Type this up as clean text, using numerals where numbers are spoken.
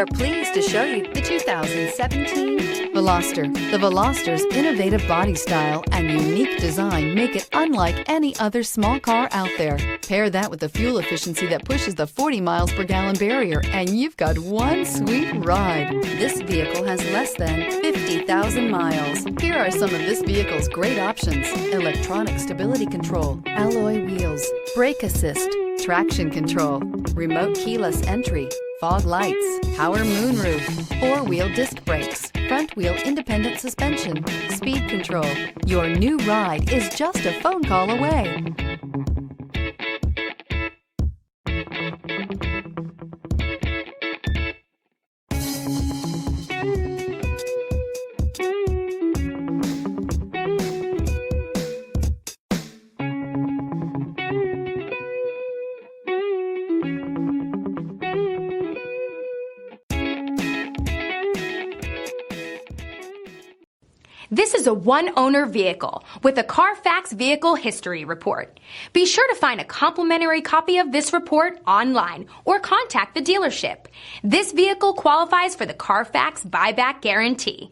are pleased to show you the 2017 Veloster. The Veloster's innovative body style and unique design make it unlike any other small car out there. Pair that with the fuel efficiency that pushes the 40 miles per gallon barrier, and you've got one sweet ride. This vehicle has less than 50,000 miles. Here are some of this vehicle's great options: electronic stability control, alloy wheels, brake assist, traction control, remote keyless entry, fog lights, power moonroof, four-wheel disc brakes, front-wheel independent suspension, speed control. Your new ride is just a phone call away. This is a one-owner vehicle with a CARFAX Vehicle History Report. Be sure to find a complimentary copy of this report online or contact the dealership. This vehicle qualifies for the CARFAX Buyback Guarantee.